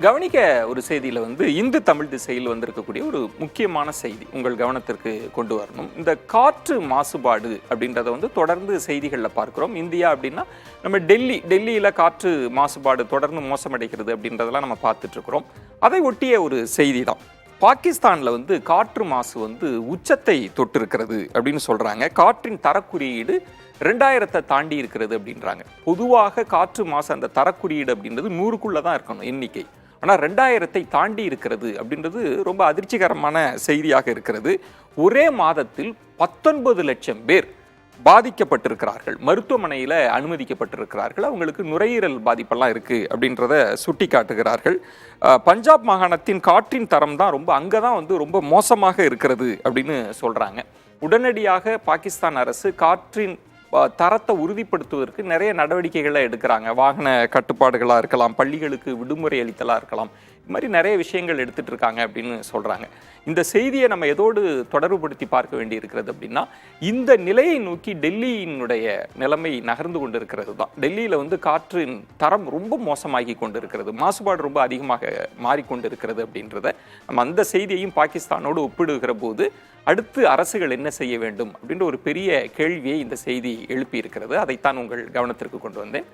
கவனிக்க ஒரு செய்தியில் இந்து தமிழ் திசையில் வந்திருக்கக்கூடிய ஒரு முக்கியமான செய்தி உங்கள் கவனத்திற்கு கொண்டு வரணும். இந்த காற்று மாசுபாடு அப்படின்றத தொடர்ந்து செய்திகளில் பார்க்குறோம். இந்தியா அப்படின்னா நம்ம டெல்லியில் காற்று மாசுபாடு தொடர்ந்து மோசமடைகிறது அப்படின்றதெல்லாம் நம்ம பார்த்துட்ருக்குறோம். அதை ஒட்டிய ஒரு செய்தி தான். பாகிஸ்தானில் காற்று மாசு உச்சத்தை தொட்டிருக்கிறது அப்படின்னு சொல்கிறாங்க. காற்றின் தரக்குறியீடு 2000 தாண்டி இருக்கிறது அப்படின்றாங்க. பொதுவாக காற்று மாசு அந்த தரக்குறியீடு அப்படின்றது 100க்குள்ளே தான் இருக்கணும் எண்ணிக்கை. ஆனால் 2000 தாண்டி இருக்கிறது அப்படின்றது ரொம்ப அதிர்ச்சிகரமான செய்தியாக இருக்கிறது. ஒரே மாதத்தில் 19 லட்சம் பேர் பாதிக்கப்பட்டிருக்கிறார்கள், மருத்துவமனையில் அனுமதிக்கப்பட்டிருக்கிறார்கள். அவங்களுக்கு நுரையீரல் பாதிப்பெல்லாம் இருக்குது அப்படின்றத சுட்டி காட்டுகிறார்கள். பஞ்சாப் மாகாணத்தின் காற்றின் தரம் தான் அங்கே தான் ரொம்ப மோசமாக இருக்கிறது அப்படின்னு சொல்கிறாங்க. உடனடியாக பாகிஸ்தான் அரசு காற்றின் தரத்தை உறுதிப்படுத்துவதற்கு நிறைய நடவடிக்கைகளை எடுக்கிறாங்க. வாகன கட்டுப்பாடுகளாக இருக்கலாம், பள்ளிகளுக்கு விடுமுறை அளித்தலாக இருக்கலாம், இது மாதிரி நிறைய விஷயங்கள் எடுத்துகிட்டு இருக்காங்க அப்படின்னு சொல்கிறாங்க. இந்த செய்தியை நம்ம எதோடு தொடர்புபடுத்தி பார்க்க வேண்டி இருக்கிறது அப்படின்னா, இந்த நிலையை நோக்கி டெல்லியினுடைய நிலைமை நகர்ந்து கொண்டு இருக்கிறது தான். டெல்லியில் காற்றின் தரம் ரொம்ப மோசமாகி கொண்டு இருக்கிறது, மாசுபாடு ரொம்ப அதிகமாக மாறிக்கொண்டு இருக்கிறது அப்படின்றத நம்ம அந்த செய்தியையும் பாகிஸ்தானோடு ஒப்பிடுகிற போது அடுத்து அரசுகள் என்ன செய்ய வேண்டும் அப்படின்ற ஒரு பெரிய கேள்வியை இந்த செய்தி எழுப்பி இருக்கிறது. அதைத்தான் உங்கள் கவனத்திற்கு கொண்டு வந்தேன்.